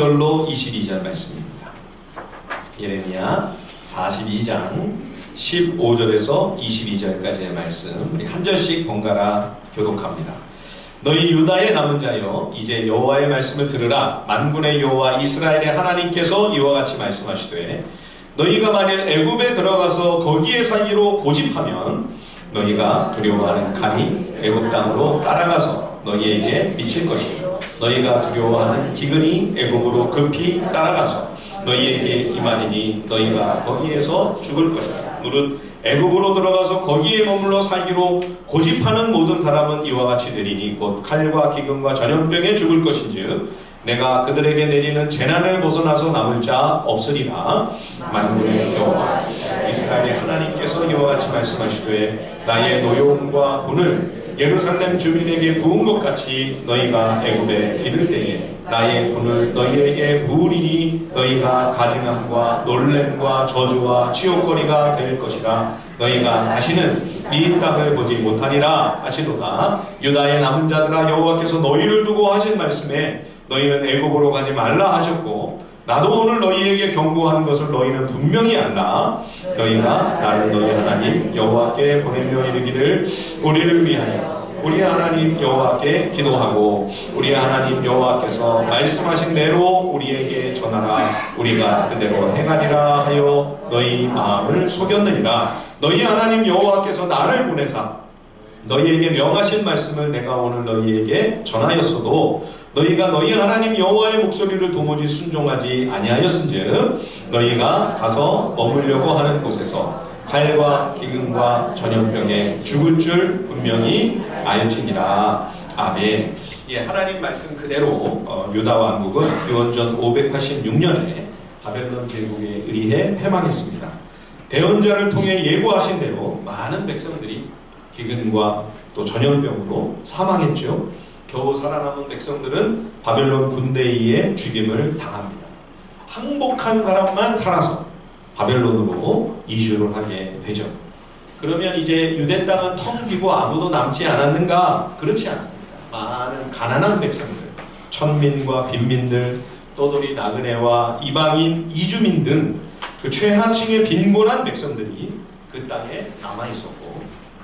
절로 22절 말씀입니다. 예레미야 42장 15절에서 22절까지의 말씀, 우리 한 절씩 번갈아 교독합니다. 너희 유다의 남은 자여, 이제 여호와의 말씀을 들으라. 만군의 여호와 이스라엘의 하나님께서 이와 같이 말씀하시되, 너희가 만일 애굽에 들어가서 거기에 살기로 고집하면 너희가 두려워하는 간이 애굽 땅으로 따라가서 너희에게 미칠 것이요, 너희가 두려워하는 기근이 애굽으로 급히 따라가서 너희에게 임하리니 너희가 거기에서 죽을 것이다. 무릇 애굽으로 들어가서 거기에 머물러 살기로 고집하는 모든 사람은 이와 같이 되리니 곧 칼과 기근과 전염병에 죽을 것인즉 내가 그들에게 내리는 재난을 벗어나서 남을 자 없으리라. 만군의 여호와 이스라엘의 하나님께서 이와 같이 말씀하시되, 나의 노여움과 분을 예루살렘 주민에게 부은 것 같이 너희가 애굽에 이를 때에 나의 분을 너희에게 부으리니 너희가 가증함과 놀램과 저주와 치욕거리가 될 것이라. 너희가 다시는 이 땅을 보지 못하리라 하시도다. 유다의 남은 자들아, 여호와께서 너희를 두고 하신 말씀에 너희는 애굽으로 가지 말라 하셨고, 나도 오늘 너희에게 경고하는 것을 너희는 분명히 알라. 너희가 나를 너희 하나님 여호와께 보내며 이르기를, 우리를 위하여 우리 하나님 여호와께 기도하고 우리 하나님 여호와께서 말씀하신 대로 우리에게 전하라. 우리가 그대로 행하리라 하여 너희 마음을 속였느니라. 너희 하나님 여호와께서 나를 보내사 너희에게 명하신 말씀을 내가 오늘 너희에게 전하였어도 너희가 너희 하나님 여호와의 목소리를 도무지 순종하지 아니하였은즉 너희가 가서 머물려고 하는 곳에서 칼과 기근과 전염병에 죽을 줄 분명히 알지니라. 아멘. 예, 하나님 말씀 그대로 유다 왕국은 기원전 586년에 바벨론 제국에 의해 패망했습니다. 대언자를 통해 예고하신 대로 많은 백성들이 기근과 또 전염병으로 사망했죠. 겨우 살아남은 백성들은 바벨론 군대에 의해 죽임을 당합니다. 항복한 사람만 살아서 바벨론으로 이주를 하게 되죠. 그러면 이제 유대 땅은 텅 비고 아무도 남지 않았는가? 그렇지 않습니다. 많은 가난한 백성들, 천민과 빈민들, 떠돌이 나그네와 이방인, 이주민 등 그 최하층의 빈곤한 백성들이 그 땅에 남아있었고,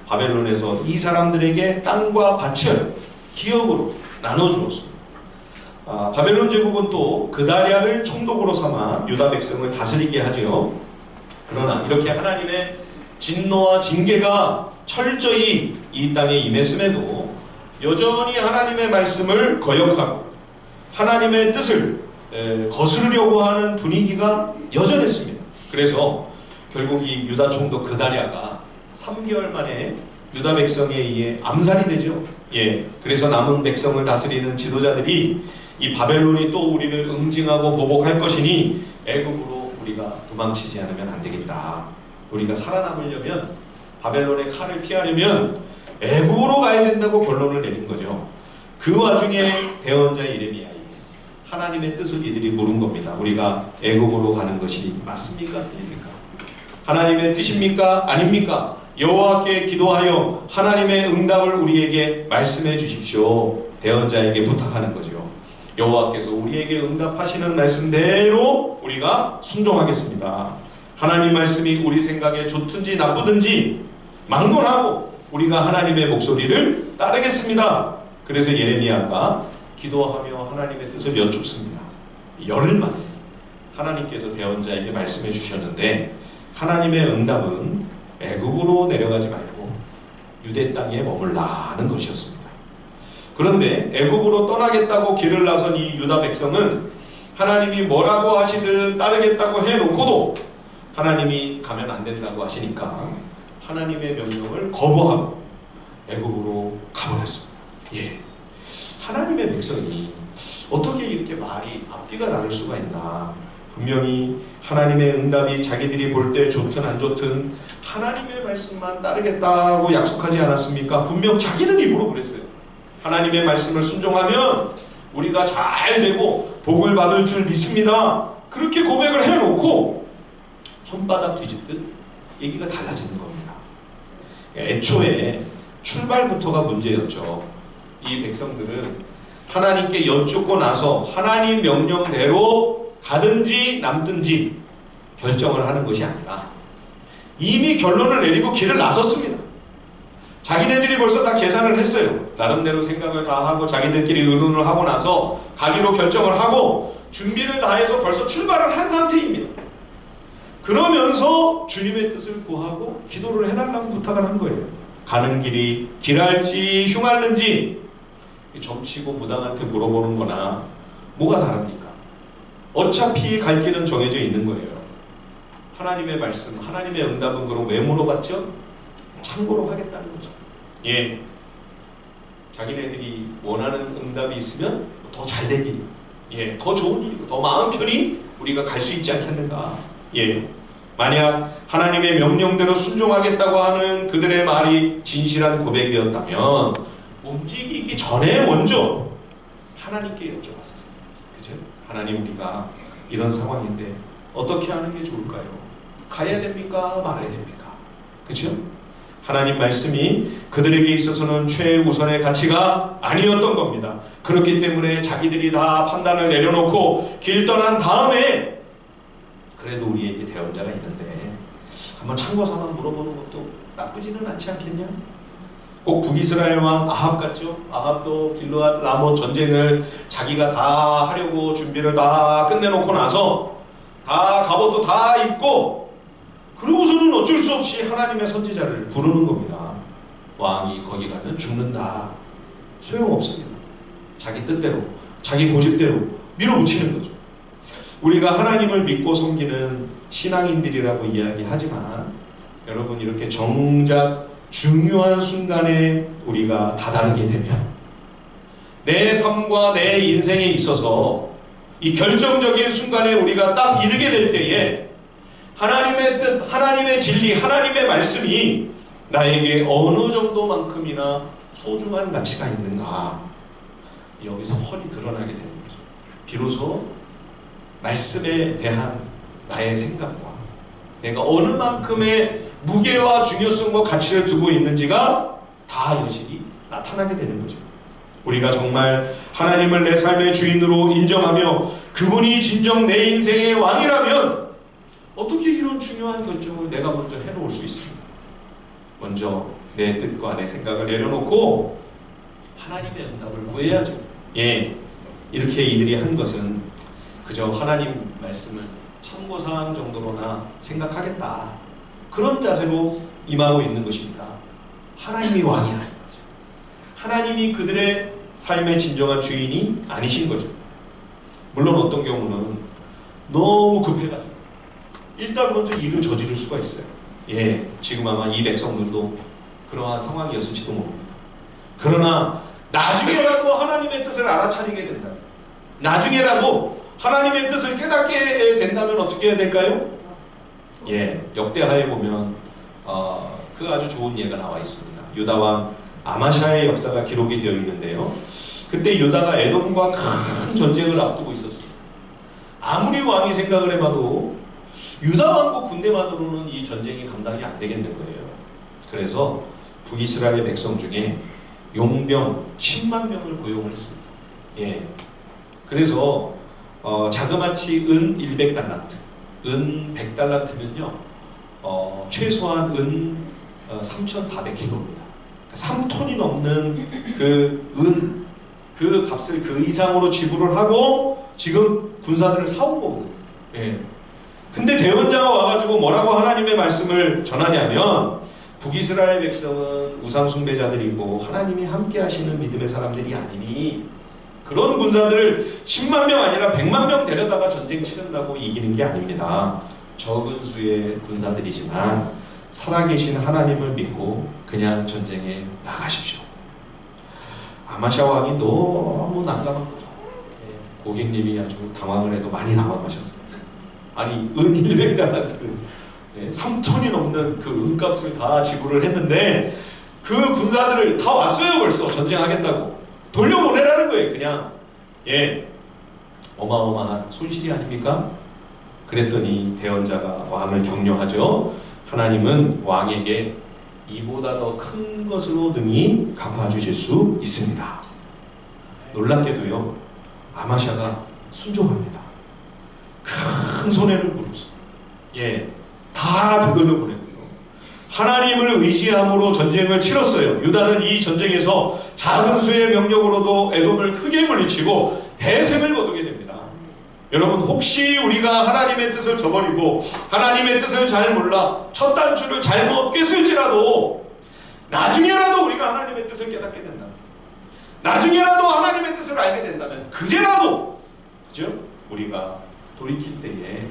바벨론에서 이 사람들에게 땅과 밭을 기업으로 나눠주었습니다. 바벨론 제국은 또 그다랴를 총독으로 삼아 유다 백성을 다스리게 하지요. 그러나 이렇게 하나님의 진노와 징계가 철저히 이 땅에 임했음에도 여전히 하나님의 말씀을 거역하고 하나님의 뜻을 거스르려고 하는 분위기가 여전했습니다. 그래서 결국 이 유다 총독 그다랴가 3개월 만에 유다 백성에 의해 암살이 되죠. 예, 그래서 남은 백성을 다스리는 지도자들이 이 바벨론이 또 우리를 응징하고 보복할 것이니 애굽으로 우리가 도망치지 않으면 안 되겠다. 우리가 살아남으려면, 바벨론의 칼을 피하려면 애굽으로 가야 된다고 결론을 내린 거죠. 그 와중에 대언자 예레미야에게 하나님의 뜻을 이들이 물은 겁니다. 우리가 애굽으로 가는 것이 맞습니까? 틀립니까? 하나님의 뜻입니까? 아닙니까? 여호와께 기도하여 하나님의 응답을 우리에게 말씀해 주십시오. 대언자에게 부탁하는 거죠. 여호와께서 우리에게 응답하시는 말씀대로 우리가 순종하겠습니다. 하나님 말씀이 우리 생각에 좋든지 나쁘든지 막론하고 우리가 하나님의 목소리를 따르겠습니다. 그래서 예레미야가 기도하며 하나님의 뜻을 여쭙습니다. 열흘 만에 하나님께서 대언자에게 말씀해 주셨는데, 하나님의 응답은 애굽으로 내려가지 말고 유대 땅에 머물라는 것이었습니다. 그런데 애굽으로 떠나겠다고 길을 나선 이 유다 백성은 하나님이 뭐라고 하시든 따르겠다고 해놓고도 하나님이 가면 안 된다고 하시니까 하나님의 명령을 거부하고 애굽으로 가버렸습니다. 예, 하나님의 백성이 어떻게 이렇게 말이 앞뒤가 다를 수가 있나? 분명히 하나님의 응답이 자기들이 볼 때 좋든 안 좋든 하나님의 말씀만 따르겠다고 약속하지 않았습니까? 분명 자기는 입으로 그랬어요. 하나님의 말씀을 순종하면 우리가 잘 되고 복을 받을 줄 믿습니다. 그렇게 고백을 해놓고 손바닥 뒤집듯 얘기가 달라지는 겁니다. 애초에 출발부터가 문제였죠. 이 백성들은 하나님께 여쭙고 나서 하나님 명령대로 가든지 남든지 결정을 하는 것이 아니라 이미 결론을 내리고 길을 나섰습니다. 자기네들이 벌써 다 계산을 했어요. 나름대로 생각을 다 하고 자기들끼리 의논을 하고 나서 가기로 결정을 하고 준비를 다 해서 벌써 출발을 한 상태입니다. 그러면서 주님의 뜻을 구하고 기도를 해달라고 부탁을 한 거예요. 가는 길이 길할지 흉할는지 점치고 무당한테 물어보는 거나 뭐가 다릅니까? 어차피 갈 길은 정해져 있는 거예요. 하나님의 말씀, 하나님의 응답은 그럼 왜 물어봤죠? 참고로 하겠다는 거죠. 예, 자기네들이 원하는 응답이 있으면 더 잘 되길, 예, 더 좋은 일이고 더 마음 편히 우리가 갈 수 있지 않겠는가. 예, 만약 하나님의 명령대로 순종하겠다고 하는 그들의 말이 진실한 고백이었다면 움직이기 전에 먼저 하나님께 여쭤봤어요. 그죠? 하나님, 우리가 이런 상황인데 어떻게 하는 게 좋을까요? 가야 됩니까? 말아야 됩니까? 그죠? 하나님 말씀이 그들에게 있어서는 최우선의 가치가 아니었던 겁니다. 그렇기 때문에 자기들이 다 판단을 내려놓고 길 떠난 다음에 그래도 우리에게 대언자가 있는데 한번 참고삼아 물어보는 것도 나쁘지는 않지 않겠냐? 꼭 북이스라엘 왕 아합 같죠? 아합도 길르앗 라못 전쟁을 자기가 다 하려고 준비를 다 끝내놓고 나서 다 갑옷도 다 입고 그러고서는 어쩔 수 없이 하나님의 선지자를 부르는 겁니다. 왕이 거기 가면 죽는다. 소용없습니다. 자기 뜻대로, 자기 고집대로 밀어붙이는 거죠. 우리가 하나님을 믿고 섬기는 신앙인들이라고 이야기하지만 여러분, 이렇게 정작 중요한 순간에 우리가 다다르게 되면 내 삶과 내 인생에 있어서 이 결정적인 순간에 우리가 딱 이르게 될 때에 하나님의 뜻, 하나님의 진리, 하나님의 말씀이 나에게 어느 정도만큼이나 소중한 가치가 있는가, 여기서 훤히 드러나게 되는 거죠. 비로소 말씀에 대한 나의 생각과 내가 어느 만큼의 무게와 중요성과 가치를 두고 있는지가 다 여실히 나타나게 되는 거죠. 우리가 정말 하나님을 내 삶의 주인으로 인정하며 그분이 진정 내 인생의 왕이라면 어떻게 이런 중요한 결정을 내가 먼저 해놓을 수 있습니까? 먼저 내 뜻과 내 생각을 내려놓고 하나님의 응답을 구해야죠. 예, 이렇게 이들이 한 것은 그저 하나님 말씀을 참고사항 정도로나 생각하겠다, 그런 자세로 임하고 있는 것입니다. 하나님이 왕이 아닌 거죠. 하나님이 그들의 삶의 진정한 주인이 아니신 거죠. 물론 어떤 경우는 너무 급해가지고 일단 먼저 일을 저지를 수가 있어요. 예, 지금 아마 이 백성들도 그러한 상황이었을지도 모릅니다. 그러나 나중에라도 하나님의 뜻을 알아차리게 된다면, 나중에라도 하나님의 뜻을 깨닫게 된다면 어떻게 해야 될까요? 예, 역대하에 보면 그 아주 좋은 예가 나와 있습니다. 유다왕 아마샤의 역사가 기록이 되어 있는데요. 그때 유다가 에돔과 큰 전쟁을 앞두고 있었습니다. 아무리 왕이 생각을 해봐도 유다 왕국 군대만으로는 이 전쟁이 감당이 안 되겠는 거예요. 그래서 북이스라엘 백성 중에 용병 10만 명을 고용을 했습니다. 예, 그래서 자그마치 은 100달란트, 은 100달란트면요 최소한 은 3,400kg입니다. 3톤이 넘는 그 값을 그 이상으로 지불을 하고 지금 군사들을 사온 거거든요. 예. 근데 대언자가 와가지고 뭐라고 하나님의 말씀을 전하냐면, 북이스라엘 백성은 우상 숭배자들이고 하나님이 함께 하시는 믿음의 사람들이 아니니 그런 군사들을 10만 명 아니라 100만 명 데려다가 전쟁 치른다고 이기는 게 아닙니다. 적은 수의 군사들이지만 살아계신 하나님을 믿고 그냥 전쟁에 나가십시오. 아마샤 왕이 너무 난감한 거죠. 고객님이 아주 당황을 해도 많이 당황하셨어요. 아니, 은 100달란트 3톤이 넘는 그 은값을 다 지불을 했는데 그 군사들을 다 왔어요. 벌써 전쟁하겠다고 돌려보내라는 거예요. 그냥. 예, 어마어마한 손실이 아닙니까? 그랬더니 대언자가 왕을 격려하죠. 하나님은 왕에게 이보다 더 큰 것으로 능히 갚아주실 수 있습니다. 놀랍게도요, 아마샤가 순종합니다. 큰 손해를 무릅쓰고, 다 되돌려 보내고요. 하나님을 의지함으로 전쟁을 치렀어요. 유다는 이 전쟁에서 작은 수의 병력으로도 에돔을 크게 물리치고 대승을 거두게 됩니다. 여러분, 혹시 우리가 하나님의 뜻을 저버리고 하나님의 뜻을 잘 몰라 첫 단추를 잘못 꿰을지라도 나중에라도 우리가 하나님의 뜻을 깨닫게 된다면, 나중에라도 하나님의 뜻을 알게 된다면, 그제라도, 그죠? 우리가 돌이킬 때에,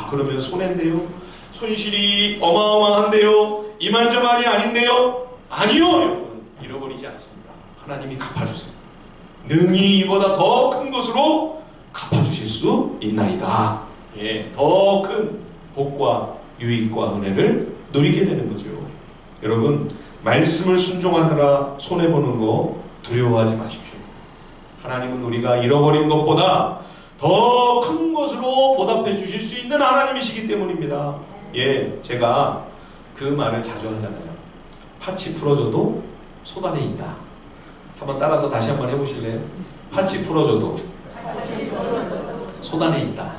그러면 손해인데요? 손실이 어마어마한데요? 이만저만이 아닌데요? 아니요! 여러분, 잃어버리지 않습니다. 하나님이 갚아주세요. 능히 이보다 더 큰 것으로 갚아주실 수 있나이다. 더 큰 복과 유익과 은혜를 누리게 되는 거죠. 여러분, 말씀을 순종하느라 손해보는 거 두려워하지 마십시오. 하나님은 우리가 잃어버린 것보다 더 큰 것으로 보답해 주실 수 있는 하나님이시기 때문입니다. 제가 그 말을 자주 하잖아요. 팥이 풀어져도 소단에 있다. 한번 따라서 다시 한번 해보실래요? 팥이 풀어져도 소단에 있다.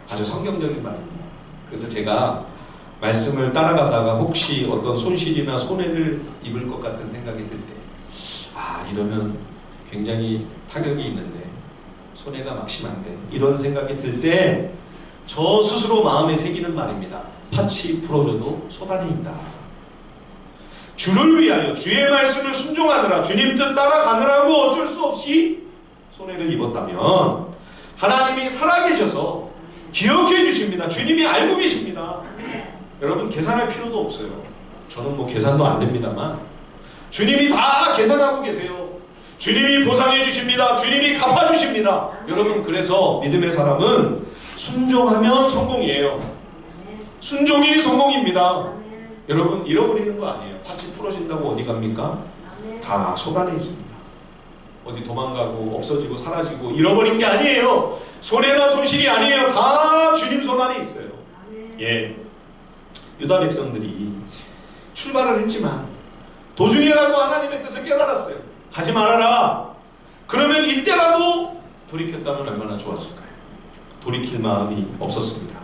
아주 성경적인 말입니다. 그래서 제가 말씀을 따라가다가 혹시 어떤 손실이나 손해를 입을 것 같은 생각이 들 때, 이러면 굉장히 타격이 있는데 손해가 막심한데, 이런 생각이 들 때 저 스스로 마음에 새기는 말입니다. 팥이 풀어져도 소단에 있다. 주를 위하여 주의 말씀을 순종하느라, 주님 뜻 따라가느라고 어쩔 수 없이 손해를 입었다면 하나님이 살아계셔서 기억해 주십니다. 주님이 알고 계십니다. 여러분, 계산할 필요도 없어요. 저는 계산도 안 됩니다만 주님이 다 계산하고 계세요. 주님이 보상해 주십니다. 주님이 갚아 주십니다. 여러분, 그래서 믿음의 사람은 순종하면 성공이에요. 순종이 성공입니다. 여러분, 잃어버리는 거 아니에요. 팥이 풀어진다고 어디 갑니까? 다 소단에 있습니다. 어디 도망가고 없어지고 사라지고 잃어버린 게 아니에요. 손해나 손실이 아니에요. 다 주님 손 안에 있어요. 유다 백성들이 출발을 했지만 도중에라도 하나님의 뜻을 깨달았어요. 가지 말아라. 그러면 이때라도 돌이켰다면 얼마나 좋았을까요? 돌이킬 마음이 없었습니다.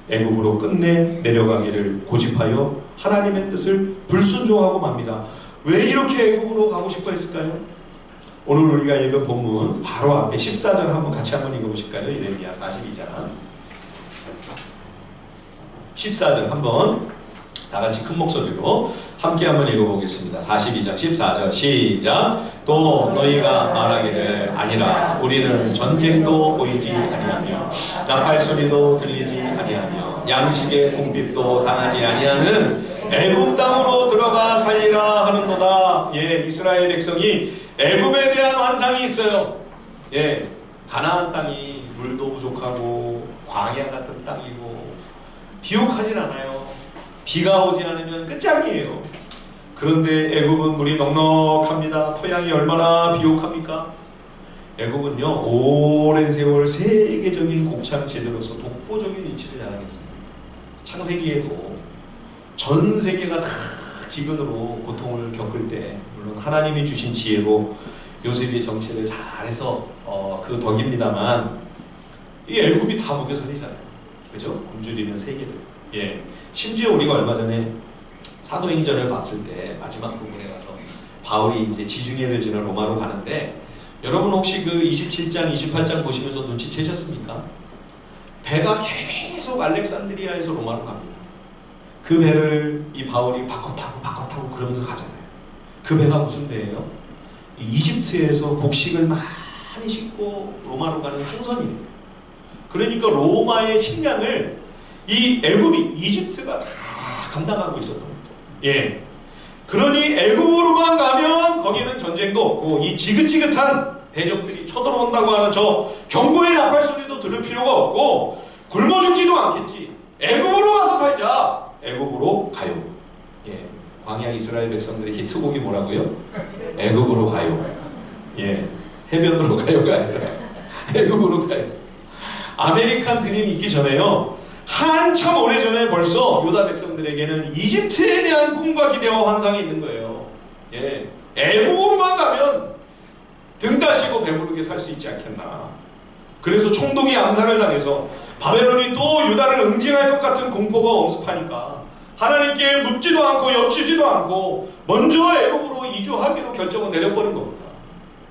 애굽으로 끝내 내려가기를 고집하여 하나님의 뜻을 불순종하고 맙니다. 왜 이렇게 애굽으로 가고 싶어 했을까요? 오늘 우리가 읽은 본문 바로 앞에 14절 한번 같이 한번 읽어보실까요? 예레미야 42장 14절 한번 다 같이 큰 목소리로 함께 한번 읽어보겠습니다. 42장 14절 시작. 또 너희가 말하기를 아니라 우리는 전쟁도 보이지 아니하며 짝팔 소리도 들리지 아니하며 양식의 궁핍도 당하지 아니하는 애굽 땅으로 들어가 살리라 하는도다. 이스라엘 백성이 애굽에 대한 환상이 있어요. 가나안 땅이 물도 부족하고 광야 같은 땅이고 비옥하진 않아요. 비가 오지 않으면 끝장이에요. 그런데 애굽은 물이 넉넉합니다. 토양이 얼마나 비옥합니까? 애굽은요, 오랜 세월 세계적인 곡창 제도로서 독보적인 위치를 자랑했습니다. 창세기에도 전 세계가 다 기근으로 고통을 겪을 때 물론 하나님이 주신 지혜로 요셉이 정치를 잘해서 그 덕입니다만 이 애굽이 다 무교살이잖아요. 그죠? 굶주리는 세계를. 심지어 우리가 얼마 전에 사도행전을 봤을 때 마지막 부분에 가서 바울이 이제 지중해를 지나 로마로 가는데, 여러분 혹시 그 27장, 28장 보시면서 눈치채셨습니까? 배가 계속 알렉산드리아에서 로마로 갑니다. 그 배를 이 바울이 바꿔 타고 그러면서 가잖아요. 그 배가 무슨 배예요? 이집트에서 곡식을 많이 싣고 로마로 가는 상선이에요. 그러니까 로마의 식량을 이 애굽이, 이집트가 다 감당하고 있었던 겁니다. 그러니 애굽으로만 가면 거기는 전쟁도 없고 이 지긋지긋한 대적들이 쳐들어온다고 하는 저 경고의 나팔 소리도 들을 필요가 없고 굶어 죽지도 않겠지. 애굽으로 가서 살자. 애굽으로 가요. 광야 이스라엘 백성들의 히트곡이 뭐라고요? 애굽으로 가요. 해변으로 가요가 아니라 애굽으로 가요. 아메리칸 드림이 있기 전에요, 한참 오래전에 벌써 유다 백성들에게는 이집트에 대한 꿈과 기대와 환상이 있는 거예요. 애굽으로만 가면 등 따시고 배부르게 살 수 있지 않겠나. 그래서 총독이 암살을 당해서 바벨론이 또 유다를 응징할 것 같은 공포가 엄습하니까 하나님께 묻지도 않고 여쭈지도 않고 먼저 애굽으로 이주하기로 결정을 내려버린 겁니다.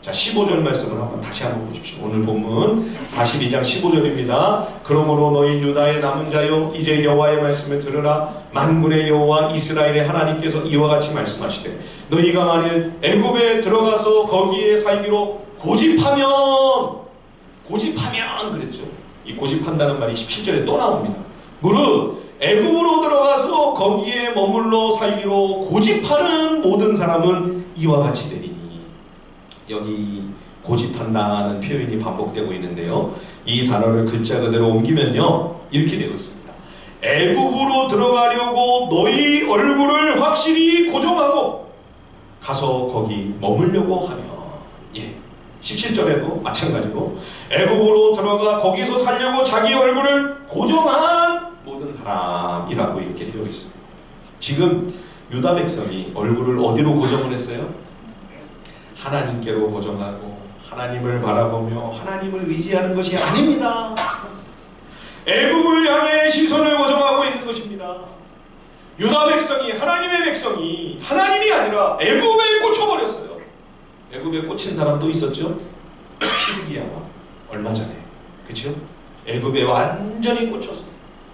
자, 15절 말씀을 다시 한번 보십시오. 오늘 본문 42장 15절입니다. 그러므로 너희 유다의 남은 자여 이제 여호와의 말씀을 들으라. 만군의 여호와 이스라엘의 하나님께서 이와 같이 말씀하시되 너희가 만일 애굽에 들어가서 거기에 살기로 고집하면 그랬죠. 이 고집한다는 말이 17절에 또 나옵니다. 무릇 애굽으로 들어가서 거기에 머물러 살기로 고집하는 모든 사람은 이와 같이 되리니. 여기 고집한다는 표현이 반복되고 있는데요. 이 단어를 글자 그대로 옮기면요, 이렇게 되어 있습니다. 애굽으로 들어가려고 너희 얼굴을 확실히 고정하고 가서 거기 머물려고 하면, 17절에도 마찬가지로 애굽으로 들어가 거기서 살려고 자기 얼굴을 고정한 모든 사람이라고 이렇게 되어 있습니다. 지금 유다 백성이 얼굴을 어디로 고정을 했어요? 하나님께로 고정하고 하나님을 바라보며 하나님을 의지하는 것이 아닙니다. 애굽을 향해 시선을 고정하고 있는 것입니다. 유다 백성이, 하나님의 백성이 하나님이 아니라 애굽에 꽂혀버렸어요. 애굽에 꽂힌 사람 또 있었죠? 시드기야가 얼마 전에, 그렇죠? 애굽에 완전히 꽂혀서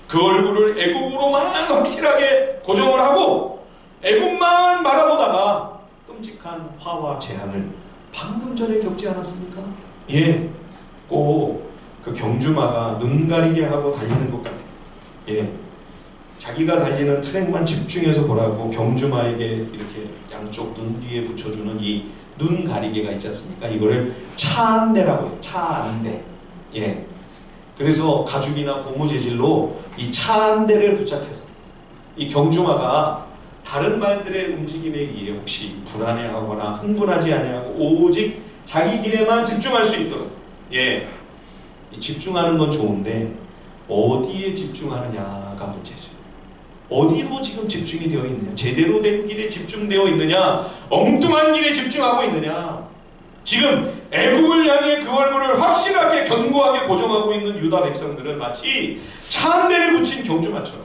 그 얼굴을 애굽으로만 확실하게 고정을 하고 애굽만 바라보다가 끔찍한 화와 재앙을 방금 전에 겪지 않았습니까? 꼭 그 경주마가 눈 가리게 하고 달리는 것 같아요. 자기가 달리는 트랙만 집중해서 보라고 경주마에게 이렇게 양쪽 눈 뒤에 붙여주는 이 눈 가리개가 있지 않습니까? 이거를 차안대라고 해요. 차안대. 그래서 가죽이나 고무 재질로 이 차안대를 부착해서 이 경주마가 다른 말들의 움직임에 의해 혹시 불안해하거나 흥분하지 아니하고 오직 자기 길에만 집중할 수 있도록, 이 집중하는 건 좋은데 어디에 집중하느냐가 문제죠. 어디로 지금 집중이 되어 있느냐, 제대로 된 길에 집중되어 있느냐, 엉뚱한 길에 집중하고 있느냐. 지금 애굽을 향해 그 얼굴을 확실하게 견고하게 고정하고 있는 유다 백성들은 마치 차안대를 붙인 경주마처럼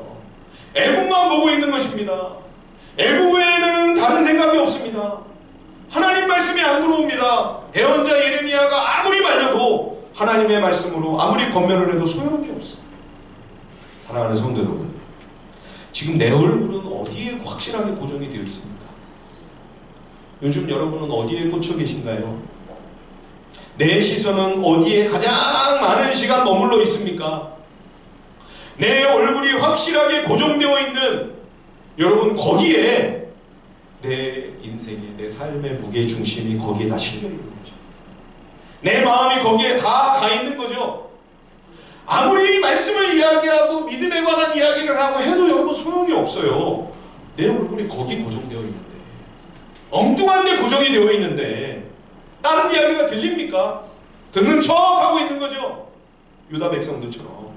애굽만 보고 있는 것입니다. 애굽 외에는 다른 생각이 없습니다. 하나님 말씀이 안 들어옵니다. 대언자 예레미야가 아무리 말려도 하나님의 말씀으로 아무리 권면을 해도 소용이 없어요. 사랑하는 성도 여러분, 지금 내 얼굴은 어디에 확실하게 고정이 되어 있습니까? 요즘 여러분은 어디에 꽂혀 계신가요? 내 시선은 어디에 가장 많은 시간 머물러 있습니까? 내 얼굴이 확실하게 고정되어 있는 여러분, 거기에 내 인생의, 내 삶의 무게 중심이 거기에 다 실려 있는 거죠. 내 마음이 거기에 다 가 있는 거죠. 아무리 말씀을 이야기하고 믿음에 관한 이야기를 하고 해도 여러분 소용이 없어요. 내 얼굴이 거기 고정되어 있는데, 엉뚱한 데 고정이 되어 있는데 다른 이야기가 들립니까? 듣는 척하고 있는 거죠. 유다 백성들처럼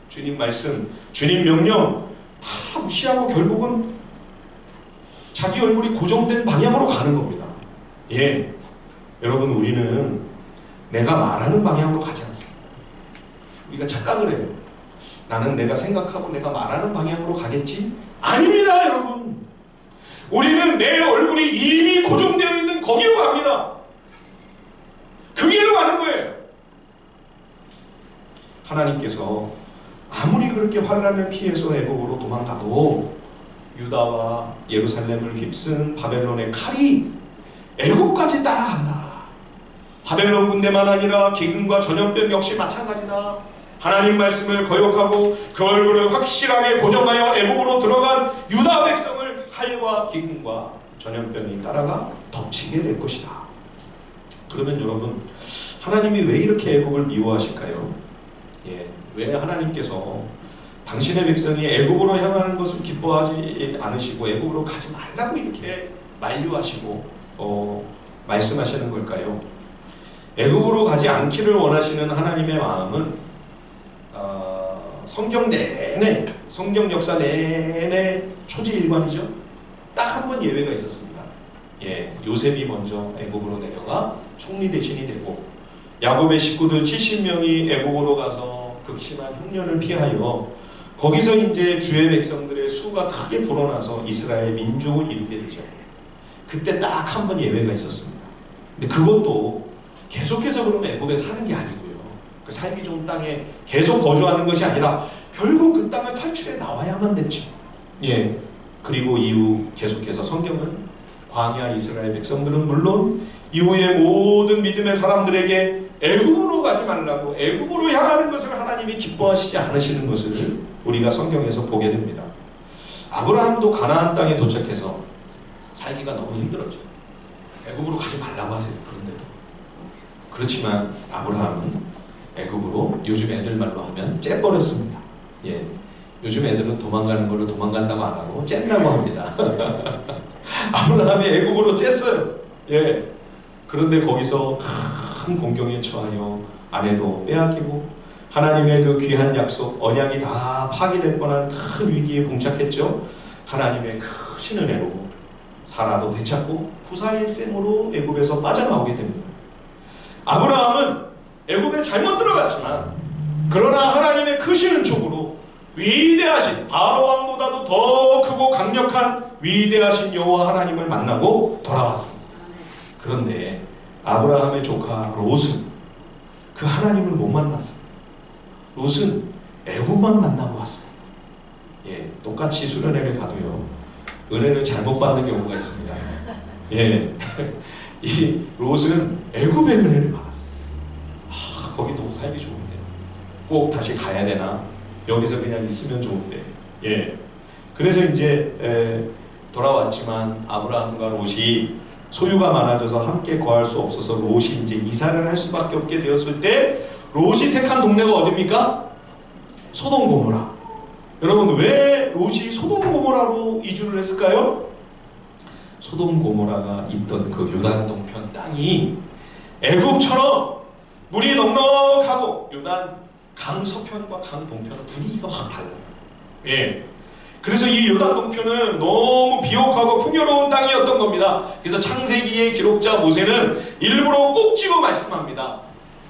주님 말씀, 주님 명령 다 무시하고 결국은 자기 얼굴이 고정된 방향으로 가는 겁니다. 여러분, 우리는 내가 말하는 방향으로 가지 않습니다. 우리가 착각을 해요. 나는 내가 생각하고 내가 말하는 방향으로 가겠지? 아닙니다, 여러분. 우리는 내 얼굴이 이미 고정되어 있는 거기로 갑니다. 그 길로 가는 거예요. 하나님께서 아무리 그렇게 환난을 피해서 애굽으로 도망가도 유다와 예루살렘을 휩쓴 바벨론의 칼이 애굽까지 따라간다. 바벨론 군대만 아니라 기근과 전염병 역시 마찬가지다. 하나님 말씀을 거역하고 그 얼굴을 확실하게 고정하여 애굽으로 들어간 유다 백성을 칼과 기근과 전염병이 따라가 덮치게 될 것이다. 그러면 여러분, 하나님이 왜 이렇게 애굽을 미워하실까요? 왜 하나님께서 당신의 백성이 애굽으로 향하는 것을 기뻐하지 않으시고 애굽으로 가지 말라고 이렇게 만류하시고 말씀하시는 걸까요? 애굽으로 가지 않기를 원하시는 하나님의 마음은 성경 내내, 성경 역사 내내 초지일관이죠. 딱 한 번 예외가 있었습니다. 요셉이 먼저 애굽으로 내려가 총리 대신이 되고 야곱의 식구들 70명이 애국으로 가서 극심한 흉년을 피하여 거기서 이제 주의 백성들의 수가 크게 불어나서 이스라엘 민족을 이루게 되죠. 그때 딱 한 번 예외가 있었습니다. 근데 그것도 계속해서 그러면 애굽에 사는 게 아니고요. 그 살기 좋은 땅에 계속 거주하는 것이 아니라 결국 그 땅을 탈출해 나와야만 됐죠. 예. 그리고 이후 계속해서 성경은 광야 이스라엘 백성들은 물론 이후에 모든 믿음의 사람들에게 애굽으로 가지 말라고, 애굽으로 향하는 것을 하나님이 기뻐하시지 않으시는 것을 우리가 성경에서 보게 됩니다. 아브라함도 가나안 땅에 도착해서 살기가 너무 힘들었죠. 애굽으로 가지 말라고 하세요. 그런데도. 그렇지만 아브라함은 애굽으로 요즘 애들 말로 하면 째버렸습니다. 예. 요즘 애들은 도망가는 거를 도망간다고 안 하고 쨌다고 합니다. 아브라함이 애굽으로 쨌어요. 예. 그런데 거기서 큰 공경에 처하여 아내도 빼앗기고 하나님의 그 귀한 약속, 언약이 다 파괴될 뻔한 큰 위기에 봉착했죠. 하나님의 크신 은혜로 사라도 되찾고 후사일생으로 애굽에서 빠져나오게 됩니다. 아브라함은 애굽에 잘못 들어갔지만 그러나 하나님의 크신 은총으로 위대하신 바로 왕보다도 더 크고 강력한 위대하신 여호와 하나님을 만나고 돌아왔습니다. 그런데 아브라함의 조카 롯은 그 하나님을 못 만났어요. 롯은 애굽만 만나고 왔어요. 예, 똑같이 수련회를 가도요, 은혜를 잘못 받는 경우가 있습니다. 예, 이 롯은 애굽의 은혜를 받았어요. 아, 거기 너무 살기 좋은데 꼭 다시 가야 되나? 여기서 그냥 있으면 좋은데. 예, 그래서 이제 돌아왔지만 아브라함과 롯이 소유가 많아져서 함께 거할 수 없어서 롯이 이제 이사를 할 수밖에 없게 되었을 때 롯이 택한 동네가 어디입니까? 소돔 고모라. 여러분, 왜 롯이 소돔 고모라로 이주를 했을까요? 소돔 고모라가 있던 그 요단 동편 땅이 애굽처럼 물이 넉넉하고 요단 강 서편과 강 동편은 분위기가 확 달라요. 예. 그래서 이 요단 동편은 너무 비옥하고 풍요로운 땅이었던 겁니다. 그래서 창세기의 기록자 모세는 일부러 꼭 집어 말씀합니다.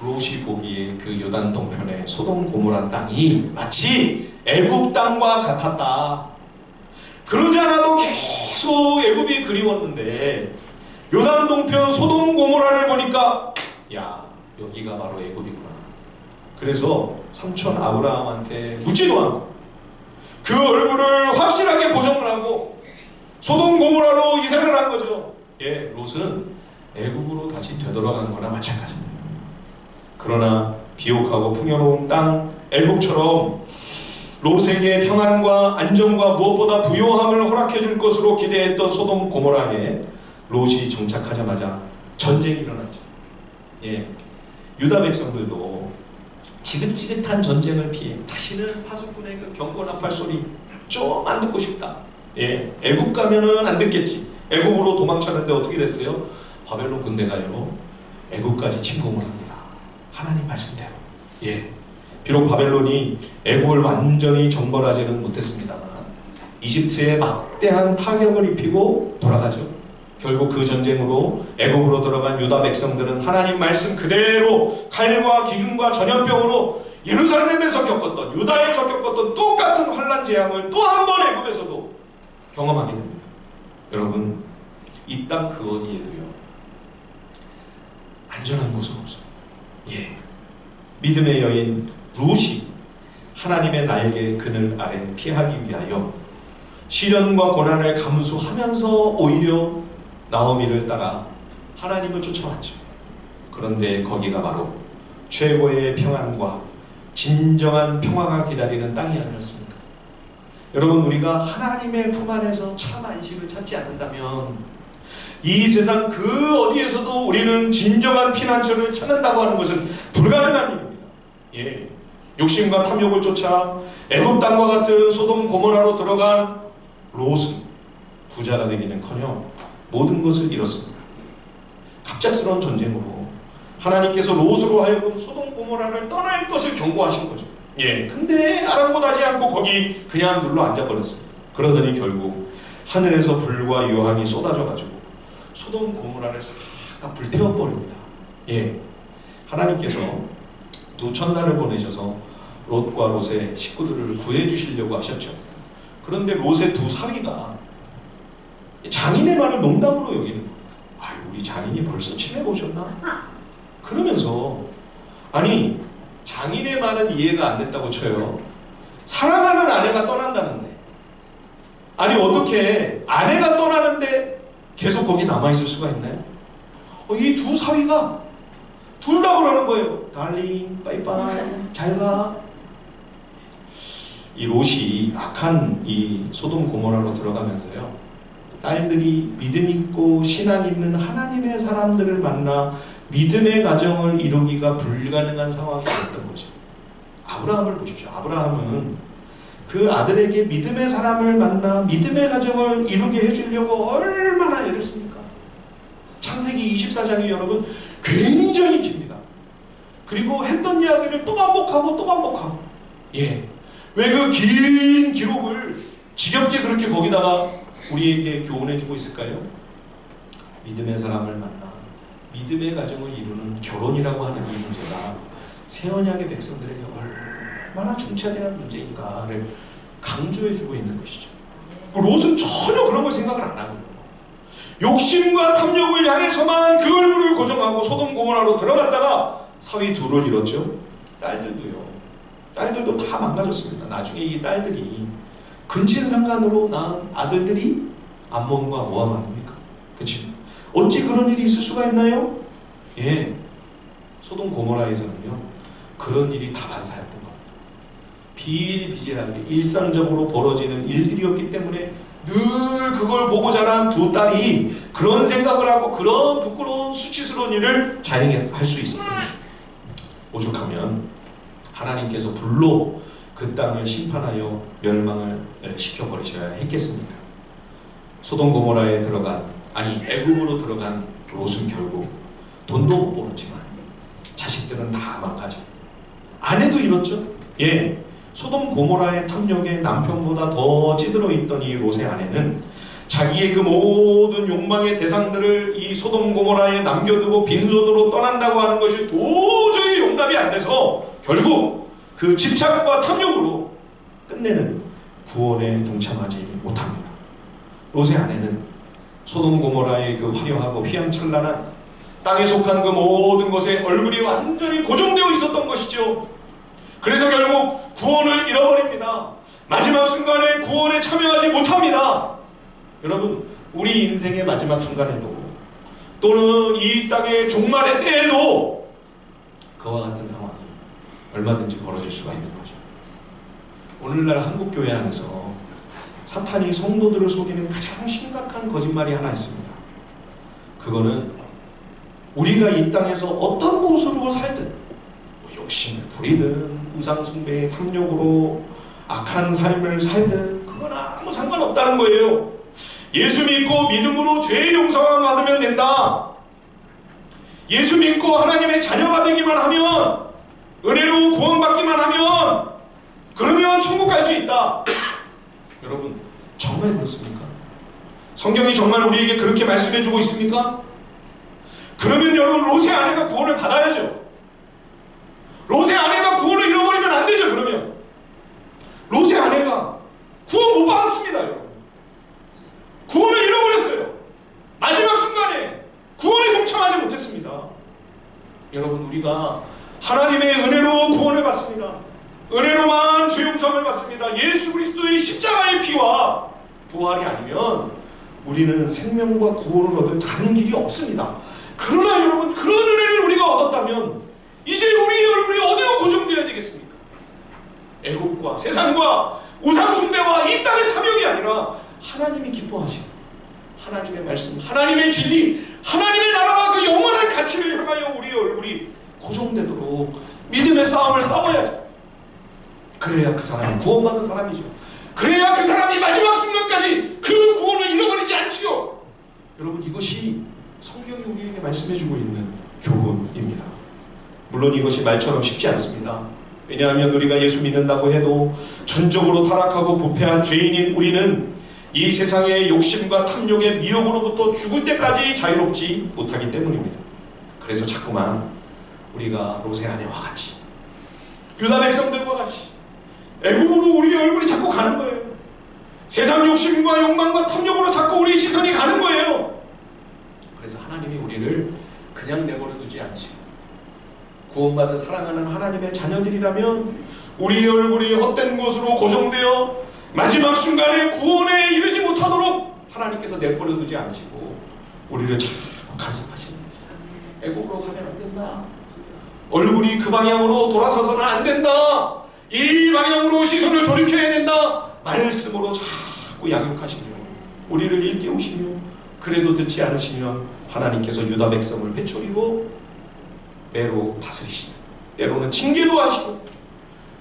롯이 보기에 그 요단 동편의 소돔 고모라 땅이 마치 애굽 땅과 같았다. 그러지 않아도 계속 애굽이 그리웠는데 요단 동편 소돔 고모라를 보니까 야, 여기가 바로 애굽이구나. 그래서 삼촌 아브라함한테 묻지도 않고 그 얼굴을 확실하게 고정을 하고 소돔 고모라로 이사를 한 거죠. 예, 롯은 애굽으로 다시 되돌아간 거나 마찬가지입니다. 그러나 비옥하고 풍요로운 땅 애굽처럼 롯에게 평안과 안정과 무엇보다 부요함을 허락해 줄 것으로 기대했던 소돔 고모라에 롯이 정착하자마자 전쟁이 일어났죠. 예, 유다 백성들도 지긋지긋한 전쟁을 피해 다시는 파수꾼의 그 경고나팔 소리 좀 안 듣고 싶다. 예, 애굽 가면은 안 듣겠지. 애굽으로 도망쳤는데 어떻게 됐어요? 바벨론 군대가요 애굽까지 침공을 합니다. 하나님 말씀대로. 예, 비록 바벨론이 애굽을 완전히 정벌하지는 못했습니다만 이집트에 막대한 타격을 입히고 돌아가죠. 결국 그 전쟁으로 애굽으로 들어간 유다 백성들은 하나님 말씀 그대로 칼과 기근과 전염병으로 예루살렘에서 겪었던, 유다에서 겪었던 똑같은 환난 재앙을 또 한 번 애굽에서도 경험하게 됩니다. 여러분, 이 땅 그 어디에도요 안전한 곳은 없어요. 예, 믿음의 여인 룻이 하나님의 날개 그늘 아래 피하기 위하여 시련과 고난을 감수하면서 오히려 나오미를 따라 하나님을 쫓아왔죠. 그런데 거기가 바로 최고의 평안과 진정한 평화가 기다리는 땅이 아니었습니까? 여러분, 우리가 하나님의 품 안에서 참 안식을 찾지 않는다면 이 세상 그 어디에서도 우리는 진정한 피난처를 찾는다고 하는 것은 불가능한 일입니다. 예, 욕심과 탐욕을 쫓아 애굽 땅과 같은 소돔 고모라로 들어간 롯은 부자가 되기는커녕 모든 것을 잃었습니다. 갑작스러운 전쟁으로 하나님께서 롯으로 하여금 소돔 고모라를 떠날 것을 경고하신 거죠. 예, 근데 아랑곳하지 않고 거기 그냥 눌러 앉아버렸어요. 그러더니 결국 하늘에서 불과 유황이 쏟아져가지고 소돔 고모라를 싹 다 불태워버립니다. 예, 하나님께서 두 천사를 보내셔서 롯과 롯의 식구들을 구해주시려고 하셨죠. 그런데 롯의 두 사위가 장인의 말을 농담으로 여기는 거예요. 아, 우리 장인이 벌써 치매 오셨나? 그러면서 아니 장인의 말은 이해가 안 됐다고 쳐요. 사랑하는 아내가 떠난다는데, 아니 어떻게 아내가 떠나는데 계속 거기 남아있을 수가 있나요? 이 두 사위가 둘 다 그러는 거예요. 달링 빠이빠이 잘가. 이 롯이 악한 이 소돔 고모라로 들어가면서요, 딸들이 믿음 있고 신앙 있는 하나님의 사람들을 만나 믿음의 가정을 이루기가 불가능한 상황이 됐던 거죠. 아브라함을 보십시오. 아브라함은 그 아들에게 믿음의 사람을 만나 믿음의 가정을 이루게 해주려고 얼마나 애렸습니까? 창세기 24장이 여러분 굉장히 깁니다. 그리고 했던 이야기를 또 반복하고 또 반복하고, 예, 왜 그 긴 기록을 지겹게 그렇게 거기다가 우리에게 교훈해주고 있을까요? 믿음의 사람을 만나 믿음의 가정을 이루는 결혼이라고 하는 이 문제가 새 언약의 백성들에게 얼마나 중차대한 문제인가를 강조해주고 있는 것이죠. 롯은 전혀 그런 걸 생각을 안 하고 욕심과 탐욕을 향해서만 그 얼굴을 고정하고 소돔 고모라로 들어갔다가 사위 둘을 잃었죠. 딸들도 다 망가졌습니다. 나중에 이 딸들이 근친상간으로 낳은 아들들이 암몬과 모압 아닙니까? 그치? 어찌 그런 일이 있을 수가 있나요? 예, 소돔 고모라에서는요 그런 일이 다반사였던 겁니다. 비일비재하게 일상적으로 벌어지는 일들이었기 때문에 늘 그걸 보고 자란 두 딸이 그런 생각을 하고 그런 부끄러운 수치스러운 일을 자행할 수 있습니다. 오죽하면 하나님께서 불로 그 땅을 심판하여 멸망을 시켜버리셔야 했겠습니까? 소돔 고모라에 들어간, 아니 애굽으로 들어간 롯은 결국 돈도 못 벌었지만 자식들은 다 망가져 아내도 잃었죠. 예, 소돔 고모라의 탐욕에 남편보다 더 찌들어 있던 이 롯의 아내는 자기의 그 모든 욕망의 대상들을 이 소돔 고모라에 남겨두고 빈손으로 떠난다고 하는 것이 도저히 용납이 안 돼서 결국 그 집착과 탐욕으로 끝내는 구원에 동참하지 못합니다. 롯의 아내는 소돔 고모라의 그 화려하고 휘황찬란한 땅에 속한 그 모든 것에 얼굴이 완전히 고정되어 있었던 것이죠. 그래서 결국 구원을 잃어버립니다. 마지막 순간에 구원에 참여하지 못합니다. 여러분, 우리 인생의 마지막 순간에도 또는 이 땅의 종말의 때에도 그와 같은 상황이 얼마든지 벌어질 수가 있는 거죠. 오늘날 한국교회 안에서 사탄이 성도들을 속이는 가장 심각한 거짓말이 하나 있습니다. 그거는 우리가 이 땅에서 어떤 모습으로 살든 욕심을 부리든 우상숭배의 탐욕으로 악한 삶을 살든 그건 아무 상관없다는 거예요. 예수 믿고 믿음으로 죄의 용서만 받으면 된다. 예수 믿고 하나님의 자녀가 되기만 하면, 은혜로 구원받기만 하면 그러면 천국 갈 수 있다. 여러분, 정말 그렇습니까? 성경이 정말 우리에게 그렇게 말씀해주고 있습니까? 그러면 여러분, 롯의 아내가 구원을 받아야죠. 롯의 아내가 구원을 잃어버리면 안 되죠. 그러면 롯의 아내가 구원 못 받았습니다. 여러분, 구원을 잃어버렸어요. 마지막 순간에 구원에 동참하지 못했습니다. 여러분, 우리가 하나님의 은혜로 구원을 받습니다. 은혜로만 죄 용서함을 받습니다. 예수 그리스도의 십자가의 피와 부활이 아니면 우리는 생명과 구원을 얻을 다른 길이 없습니다. 그러나 여러분, 그런 은혜를 우리가 얻었다면 이제 우리의 얼굴이 어디로 고정되어야 되겠습니까? 애국과 세상과 우상숭배와 이 땅의 탐욕이 아니라 하나님이 기뻐하시는 하나님의 말씀, 하나님의 진리, 하나님의 나라와 그 영원한 가치를 향하여 우리의 얼굴이 고정되도록 믿음의 싸움을 싸워야죠. 그래야 그 사람이 구원받은 사람이죠. 그래야 그 사람이 마지막 순간까지 그 구원을 잃어버리지 않지요. 여러분, 이것이 성경이 우리에게 말씀해주고 있는 교훈입니다. 물론 이것이 말처럼 쉽지 않습니다. 왜냐하면 우리가 예수 믿는다고 해도 전적으로 타락하고 부패한 죄인인 우리는 이 세상의 욕심과 탐욕의 미혹으로부터 죽을 때까지 자유롭지 못하기 때문입니다. 그래서 자꾸만 우리가 로세 아내와 같이, 유다 백성들과 같이 애국으로 우리 얼굴이 자꾸 가는 거예요. 세상 욕심과 욕망과 탐욕으로 자꾸 우리 시선이 가는 거예요. 그래서 하나님이 우리를 그냥 내버려 두지 않으시고, 구원받은 사랑하는 하나님의 자녀들이라면 우리 얼굴이 헛된 곳으로 고정되어 마지막 순간에 구원에 이르지 못하도록 하나님께서 내버려 두지 않으시고 우리를 자꾸 간섭하시는 거예요. 애국으로 가면 안 된다. 얼굴이 그 방향으로 돌아서서는 안 된다. 이 방향으로 시선을 돌이켜야 된다. 말씀으로 자꾸 양육하시며 우리를 일깨우시며, 그래도 듣지 않으시면 하나님께서 유다 백성을 회초리로 매로 다스리시다. 때로는 징계도 하시고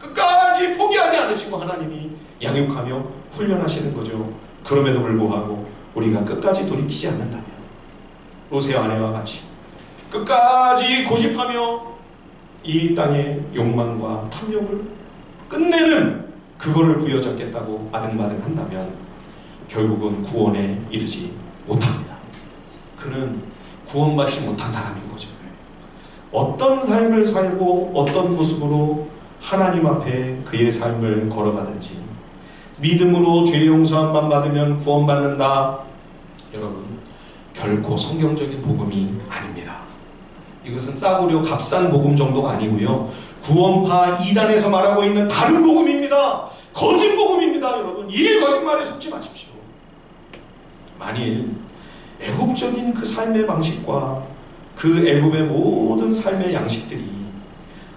끝까지 포기하지 않으시고 하나님이 양육하며 훈련하시는 거죠. 그럼에도 불구하고 우리가 끝까지 돌이키지 않는다면, 로세 아내와 같이 끝까지 고집하며 이 땅의 욕망과 탐욕을 끝내는 그거를 부여잡겠다고 아등바등 한다면 결국은 구원에 이르지 못합니다. 그는 구원받지 못한 사람인 거죠. 어떤 삶을 살고 어떤 모습으로 하나님 앞에 그의 삶을 걸어가든지, 믿음으로 죄 용서함만 받으면 구원받는다, 여러분, 결코 성경적인 복음이 아닙니다. 이것은 싸구려 값싼 복음 정도가 아니고요, 구원파 이단에서 말하고 있는 다른 복음입니다. 거짓 복음입니다. 여러분, 이 거짓말에 속지 마십시오. 만일 애국적인 그 삶의 방식과 그 애굽의 모든 삶의 양식들이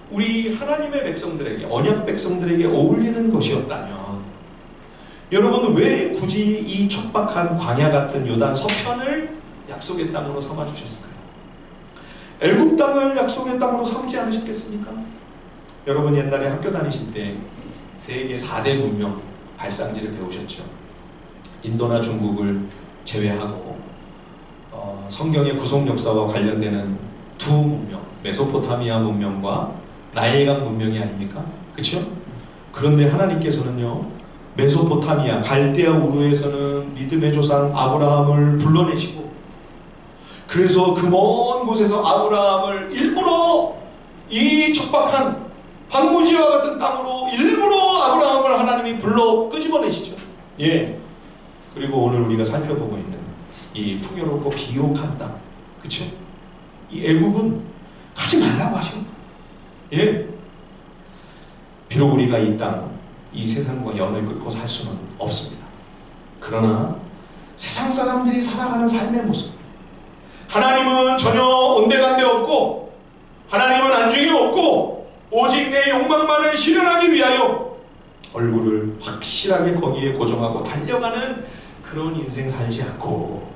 우리 하나님의 백성들에게, 언약 백성들에게 어울리는 것이었다면, 여러분 왜 굳이 이 척박한 광야 같은 요단 서편을 약속의 땅으로 삼아 주셨을까요? 애굽 땅을 약속의 땅으로 삼지 않으셨겠습니까? 여러분 옛날에 학교 다니실 때 세계 4대 문명 발상지를 배우셨죠. 인도나 중국을 제외하고 성경의 구속 역사와 관련되는 두 문명, 메소포타미아 문명과 나일강 문명이 아닙니까? 그렇죠? 그런데 하나님께서는요, 메소포타미아 갈대아 우르에서는 믿음의 조상 아브라함을 불러내시고, 그래서 그 먼 곳에서 아브라함을 일부러 이 척박한 황무지와 같은 땅으로 일부러 아브라함을 하나님이 불러 끄집어내시죠. 예. 그리고 오늘 우리가 살펴보고 있는 이 풍요롭고 비옥한 땅, 그쵸? 이 애국은 가지 말라고 하시는 거예요. 예. 비록 우리가 이 땅, 이 세상과 연을 끊고 살 수는 없습니다. 그러나 세상 사람들이 살아가는 삶의 모습, 하나님은 전혀 온데간데 없고 하나님은 안중에 없고 오직 내 욕망만을 실현하기 위하여 얼굴을 확실하게 거기에 고정하고 달려가는 그런 인생 살지 않고,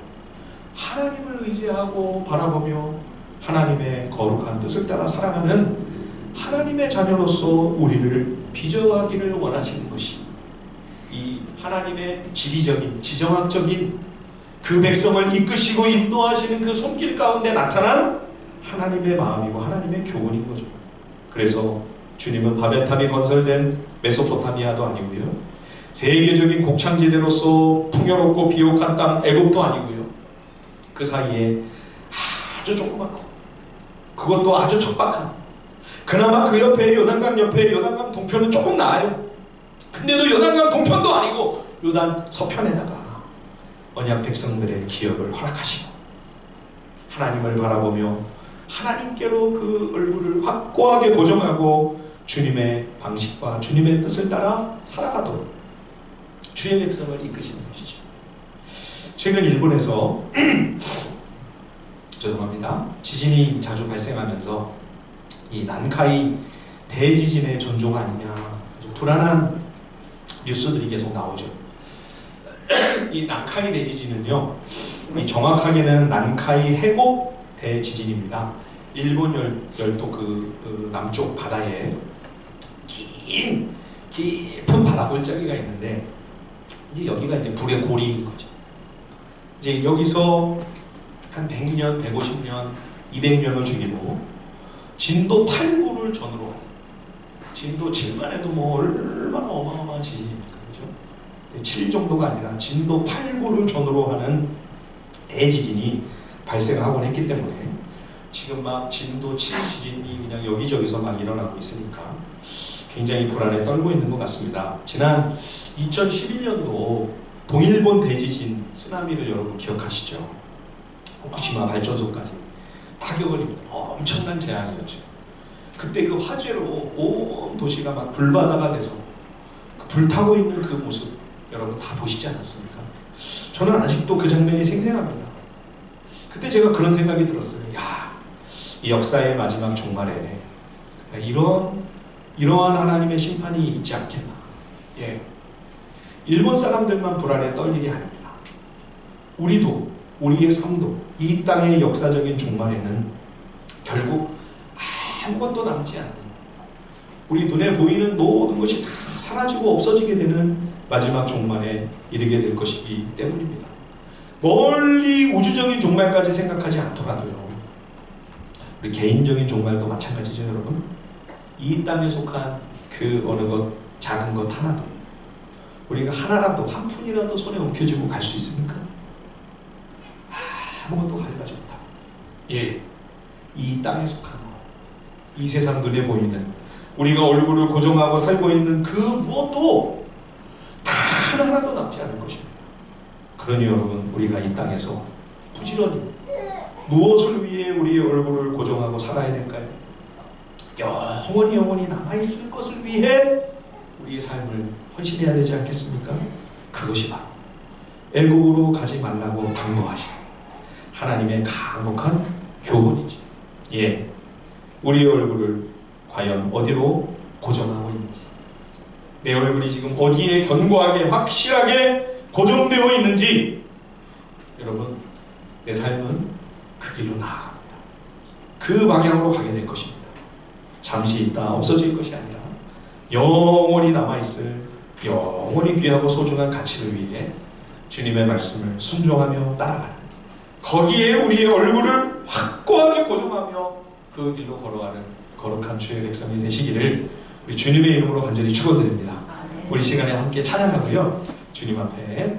하나님을 의지하고 바라보며 하나님의 거룩한 뜻을 따라 살아가는 하나님의 자녀로서 우리를 빚어가기를 원하시는 것이 이 하나님의 지리적인, 지정학적인 그 백성을 이끄시고 인도하시는 그 손길 가운데 나타난 하나님의 마음이고 하나님의 교훈인 거죠. 그래서 주님은 바벨탑이 건설된 메소포타미아도 아니고요, 세계적인 곡창지대로서 풍요롭고 비옥한 땅 애굽도 아니고요, 그 사이에 아주 조그맣고 그것도 아주 척박한, 그나마 그 옆에 요단강 옆에 요단강 동편은 조금 나아요. 근데도 요단강 동편도 아니고 요단 서편에다가 언약 백성들의 기업을 허락하시고 하나님을 바라보며 하나님께로 그 얼굴을 확고하게 고정하고 주님의 방식과 주님의 뜻을 따라 살아가도록 주의 백성을 이끄시는 것이죠. 최근 일본에서 죄송합니다, 지진이 자주 발생하면서 이 난카이 대지진의 전조가 아니냐, 불안한 뉴스들이 계속 나오죠. 이 난카이 대지진은요, 정확하게는 난카이 해곡 대지진입니다. 일본 열도 그 남쪽 바다에 깊은 바다 골짜기가 있는데, 이제 여기가 이제 불의 고리인 거죠. 이제 여기서 한 100년, 150년, 200년을 주기로 진도 8구를 전후로, 진도 7만 해도 뭐 얼마나 어마어마한 지진입니까? 그죠? 7 정도가 아니라 진도 8구를 전후로 하는 대지진이 발생하곤 했기 때문에 지금 막 진도 7 지진이 그냥 여기저기서 막 일어나고 있으니까 굉장히 불안에 떨고 있는 것 같습니다. 지난 2011년도 동일본 대지진 쓰나미를 여러분 기억하시죠? 후쿠시마 발전소까지 타격을 입은 엄청난 재앙이었죠. 그때 그 화재로 온 도시가 막 불바다가 돼서 불타고 있는 그 모습 여러분 다 보시지 않았습니까? 저는 아직도 그 장면이 생생합니다. 그때 제가 그런 생각이 들었어요. 야, 이 역사의 마지막 종말에 이러한 하나님의 심판이 있지 않겠나. 예. 일본 사람들만 불안에 떨 일이 아닙니다. 우리도, 우리의 삶도 이 땅의 역사적인 종말에는 결국 아무것도 남지 않는, 우리 눈에 보이는 모든 것이 다 사라지고 없어지게 되는 마지막 종말에 이르게 될 것이기 때문입니다. 멀리 우주적인 종말까지 생각하지 않더라도요, 우리 개인적인 종말도 마찬가지죠. 여러분, 이 땅에 속한 그 어느 것, 작은 것 하나도 우리가 하나라도, 한 푼이라도 손에 옮겨지고 갈 수 있습니까? 아무것도 가져가지 못하고, 예, 이 땅에 속한 것, 이 세상 눈에 보이는 우리가 얼굴을 고정하고 살고 있는 그 무엇도 다 하나도 남지 않을 것입니다. 그러니 여러분, 우리가 이 땅에서 부지런히 무엇을 위해 우리의 얼굴을 고정하고 살아야 될까요? 영원히 남아있을 것을 위해 우리의 삶을 헌신해야 되지 않겠습니까? 그것이 바로 애국으로 가지 말라고 당부하신 하나님의 강력한 교훈이지. 예, 우리의 얼굴을 과연 어디로 고정하고 있는지, 내 얼굴이 지금 어디에 견고하게 확실하게 고정되어 있는지, 여러분, 내 삶은 그 길로 나아갑니다. 그 방향으로 가게 될 것입니다. 잠시 있다 없어질 것이 아니라 영원히 남아있을 영원히 귀하고 소중한 가치를 위해 주님의 말씀을 순종하며 따라가는, 거기에 우리의 얼굴을 확고하게 고정하며 그 길로 걸어가는 거룩한 주의 백성이 되시기를 우리 주님의 이름으로 간절히 축원드립니다. 우리 시간에 함께 찬양하고요, 주님 앞에